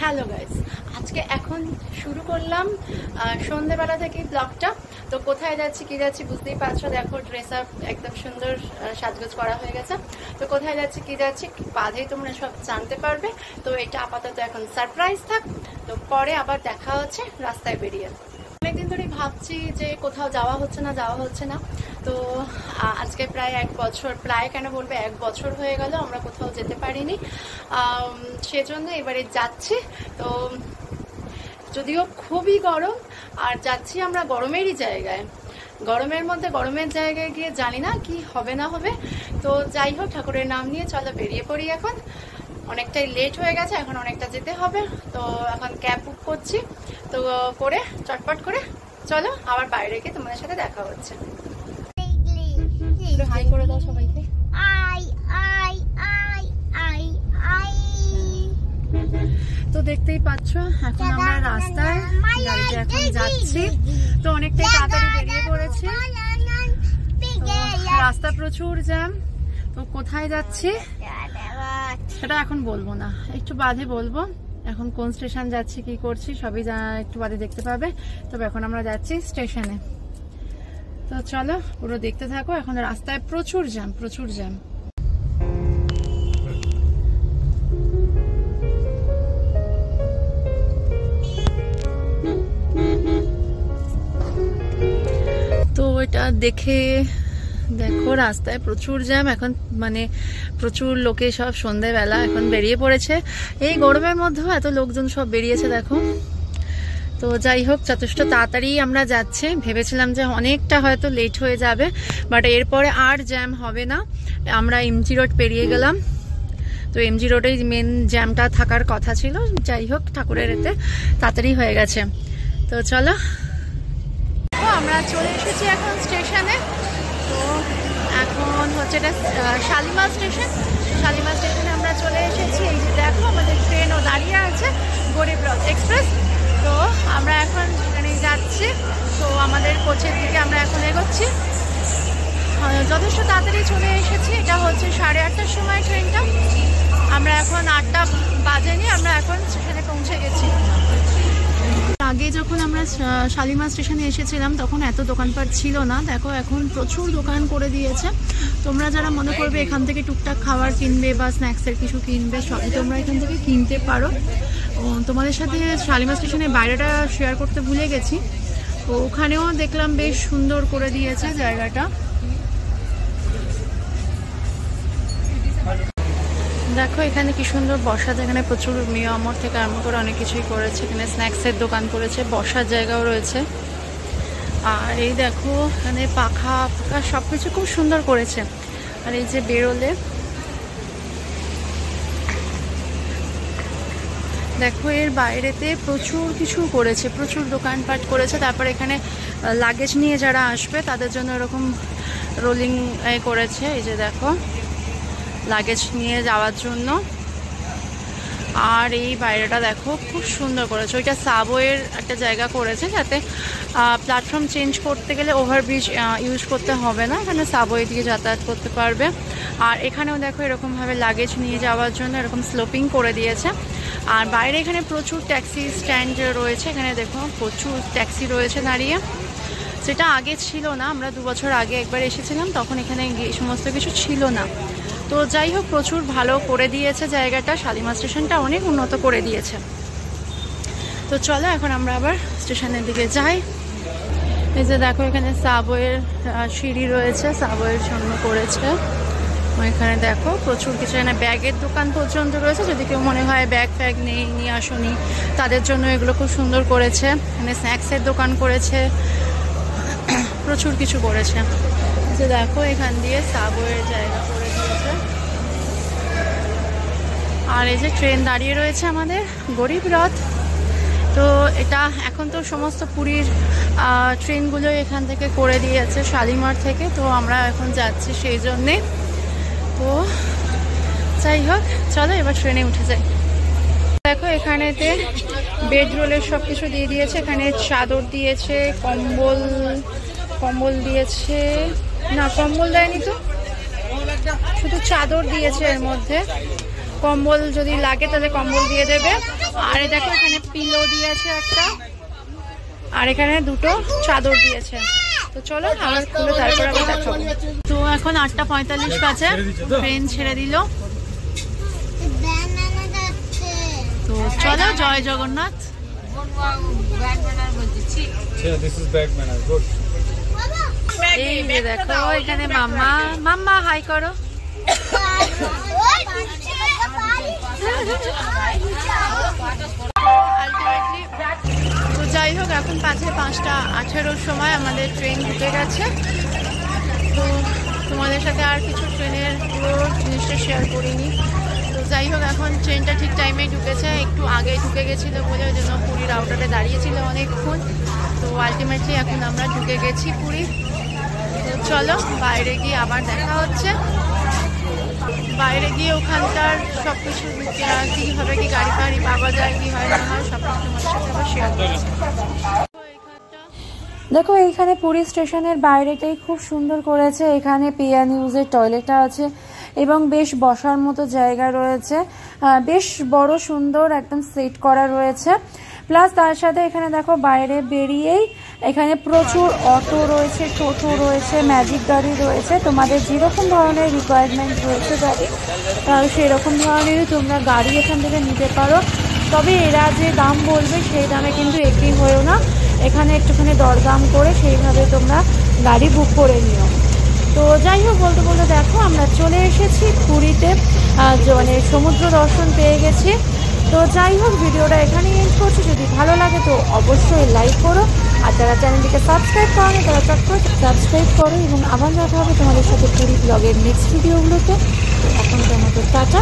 Hello guys, আজকে এখন শুরু করলাম সন্ধ্যেবেলা থেকে ব্লগটা। তো কোথায় যাচ্ছি কি যাচ্ছি বুঝতেই পারছো, দেখো ড্রেস আপ একদম সুন্দর সাজগোজ করা হয়ে গেছে। তো কোথায় যাচ্ছি কি যাচ্ছি বাদেই তোমরা সব জানতে পারবে। তো এটা আপাতত এখন সারপ্রাইজ থাক, তো পরে আবার দেখা হচ্ছে রাস্তায় বেরিয়ে। অনেকদিন ধরেই ভাবছি যে কোথাও যাওয়া হচ্ছে না। তো আজকে প্রায় এক বছর, প্রায় কেন বলবো, এক বছর হয়ে গেল আমরা কোথাও যেতে পারিনি। সেজন্য এবারে যাচ্ছি। তো যদিও খুবই গরম, আর যাচ্ছি আমরা গরমেরই জায়গায়, গরমের মধ্যে গরমের জায়গায় গিয়ে জানি না কি হবে না হবে। তো যাই হোক, ঠাকুরের নাম নিয়ে চলো বেরিয়ে পড়ি। এখন অনেকটাই লেট হয়ে গেছে, এখন অনেকটা যেতে হবে। তো এখন ক্যাব বুক করছি, তো করে চটপট করে চলো আবার বাইরে গিয়ে তোমাদের সাথে দেখা হচ্ছে। হাই করে দাও সবাইকে। তো দেখতেই পাচ্ছ এখন আমরা রাস্তায় গাড়িতে এখন যাচ্ছি। তো অনেকটাই তাড়াতাড়ি বেরিয়ে পড়েছি, রাস্তা প্রচুর জ্যাম। তো কোথায় যাচ্ছি সেটা এখন বলবো না, একটু বাদে বলবো। এখন কোন স্টেশন যাচ্ছি কি করছি সবই একটু বাদে দেখতে পাবে। তবে এখন আমরা যাচ্ছি স্টেশনে। তো চলো পুরো দেখতে থাকো। এখন রাস্তায় প্রচুর জ্যাম, প্রচুর জ্যাম। তো এটা দেখে দেখো রাস্তায় প্রচুর জ্যাম এখন, মানে প্রচুর লোকে সব সন্ধ্যেবেলা এখন বেরিয়ে পড়েছে। এই গরমের মধ্যেও এত লোকজন সব বেরিয়েছে দেখো। তো যাই হোক, যথেষ্ট তাড়াতাড়ি আমরা যাচ্ছি। ভেবেছিলাম যে অনেকটা হয়তো লেট হয়ে যাবে, বাট এরপরে আর জ্যাম হবে না। আমরা এমজি রোড পেরিয়ে গেলাম। তো এমজি রোডেই মেন জ্যামটা থাকার কথা ছিল। যাই হোক, ঠাকুরের এতে তাড়াতাড়ি হয়ে গেছে। তো চলো, আমরা চলে এসেছি এখন স্টেশনে। তো এখন হচ্ছে এটা শালিমার স্টেশন। শালিমার স্টেশনে আমরা চলে এসেছি। এই যে দেখো আমাদের ট্রেনও দাঁড়িয়ে আছে, গরিব রথ এক্সপ্রেস। তো আমরা এখন সেখানে যাচ্ছি। তো আমাদের কোচের দিকে আমরা এখন এগোচ্ছি। যথেষ্ট তাড়াতাড়ি চলে এসেছি। এটা হচ্ছে 8:30টার সময় ট্রেনটা। আমরা এখন 8টা বাজেনি, আমরা এখন সেখানে পৌঁছে গেছি। আগে যখন আমরা শালিমার স্টেশনে এসেছিলাম তখন এত দোকানপাট ছিল না। দেখো এখন প্রচুর দোকান করে দিয়েছে। তোমরা যারা মনে করবে এখান থেকে টুকটাক খাবার কিনবে বা স্ন্যাক্সের কিছু কিনবে, সবই তোমরা এখান থেকে কিনতে পারো। তোমাদের সাথে শালিমার স্টেশনের বাইরেটা শেয়ার করতে ভুলে গেছি। তো ওখানেও দেখলাম বেশ সুন্দর করে দিয়েছে জায়গাটা। দেখো এখানে কি সুন্দর বসার, এখানে প্রচুর মিয়ামর থেকে আরম্ভ করে অনেক কিছুই করেছে। এখানে স্ন্যাক্সের দোকান করেছে, বসার জায়গাও রয়েছে। আর এই দেখো এখানে পাখা পাখা সব কিছু খুব সুন্দর করেছে। আর এই যে বেরোলে দেখো এর বাইরেতে প্রচুর কিছু করেছে, প্রচুর দোকানপাট করেছে। তারপর এখানে লাগেজ নিয়ে যারা আসবে তাদের জন্য এরকম রোলিং করেছে। এই যে দেখো লাগেজ নিয়ে যাওয়ার জন্য। আর এই বাইরেটা দেখো খুব সুন্দর করেছে। ওইটা সাবওয়ের একটা জায়গা করেছে, যাতে প্ল্যাটফর্ম চেঞ্জ করতে গেলে ওভারব্রিজ ইউজ করতে হবে না, এখানে সাবওয়ে দিয়ে যাতায়াত করতে পারবে। আর এখানেও দেখো এরকমভাবে লাগেজ নিয়ে যাওয়ার জন্য এরকম স্লোপিং করে দিয়েছে। আর বাইরে এখানে প্রচুর ট্যাক্সি স্ট্যান্ড রয়েছে। এখানে দেখো প্রচুর ট্যাক্সি রয়েছে দাঁড়িয়ে, সেটা আগে ছিল না। আমরা 2 বছর আগে একবার এসেছিলাম, তখন এখানে সমস্ত কিছু ছিল না। তো যাই হোক, প্রচুর ভালো করে দিয়েছে জায়গাটা। শালিমার স্টেশনটা অনেক উন্নত করে দিয়েছে। তো চলো এখন আমরা আবার স্টেশনের দিকে যাই। এই যে দেখো এখানে সাবওয়ের সিঁড়ি রয়েছে, সাবওয়ের জন্য করেছে। এখানে দেখো প্রচুর কিছু, এখানে ব্যাগের দোকান পর্যন্ত রয়েছে। যদি কেউ মনে হয় ব্যাগ ফ্যাগ নেই, নিয়ে আসুনি, তাদের জন্য এগুলো খুব সুন্দর করেছে। এখানে স্ন্যাক্সের দোকান করেছে, প্রচুর কিছু করেছে। যে দেখো এখান দিয়ে সাবওয়ের জায়গা করে দিয়েছে। আর এই যে ট্রেন দাঁড়িয়ে রয়েছে আমাদের গরিব রথ। তো এটা এখন তো সমস্ত পুরীর ট্রেনগুলো এখান থেকে করে দিয়েছে, শালিমার থেকে। তো আমরা এখন যাচ্ছি সেই জন্যে। তো যাই হোক, চলো এবার ট্রেনে উঠে যাই। দেখো এখানেতে বেড রোলের সব কিছু দিয়ে দিয়েছে। এখানে চাদর দিয়েছে, কম্বল দিয়েছে, না কম্বল দেয়নি তো, শুধু চাদর দিয়েছে। এর মধ্যে কম্বল যদি লাগে তাহলে কম্বল দিয়ে দেবে। আর এই দেখো এখানে পিলো দিয়েছে একটা, আর এখানে দুটো চাদর দিয়েছে। তো চলো আবার খুলে তারপর আবার দেখাবো। তো এখন 8:45 বাজে, ট্রেন ছেড়ে দিল। তো চলো, জয় জগন্নাথ। এই যে দেখো এখানে মাম্মা, মাম্মা হাই করো। তো যাই হোক, এখন 5:18 সময় আমাদের ট্রেন ঢুকে গেছে। তো তোমাদের সাথে আর কিছু ট্রেনের পুরো জিনিসটা শেয়ার করিনি। তো যাই হোক, এখন ট্রেনটা ঠিক টাইমে ঢুকেছে, একটু আগে ঢুকে গেছিলো বলে ওই জন্য পুরীর আউটারে দাঁড়িয়েছিল অনেকক্ষণ। তো আলটিমেটলি এখন আমরা ঢুকে গেছি পুরী। তো চলো বাইরে গিয়ে আবার দেখা হচ্ছে। বাইরে গিয়ে ওখানকার সব কিছু কীভাবে কি গাড়ি ফাড়ি পাওয়া যায়, কি হয় না হয় সব কিছু তোমাদের সাথে আবার শেয়ার করছি। দেখো এইখানে পুরী স্টেশনের বাইরেটাই খুব সুন্দর করেছে। এখানে পিয়া নিউজের টয়লেট আছে এবং বেশ বসার মতো জায়গা রয়েছে, বেশ বড় সুন্দর একদম সেট করা রয়েছে। প্লাস তার সাথে এখানে দেখো বাইরে বেরিয়েই এখানে প্রচুর অটো রয়েছে, টোটো রয়েছে, ম্যাজিক গাড়ি রয়েছে। তোমাদের যেরকম ধরনের রিকোয়ারমেন্ট রয়েছে গাড়ি, সেরকম ধরনেরই তোমরা গাড়ি এখান থেকে নিতে পারো। তবে এরা যে দাম বলবে সেই দামে কিন্তু এগ্রি হয়েও না, এখানে একটুখানি দরদাম করে সেইভাবে তোমরা গাড়ি বুক করে নিও। তো যাই হোক, বলতে বলতে দেখো আমরা চলে এসেছি পুরীতে, মানে সমুদ্র দর্শন পেয়ে গেছি। তো যাই হোক, ভিডিওটা এখানেই এন্ড করছি। যদি ভালো লাগে তো অবশ্যই লাইক করো, আর যারা চ্যানেলটিকে সাবস্ক্রাইব করো না তারা চটপট সাবস্ক্রাইব করো। এবং আবার দেখা হবে তোমাদের সাথে পুরী ব্লগের নেক্সট ভিডিওগুলোতে। এখন তোমাদের টাটা।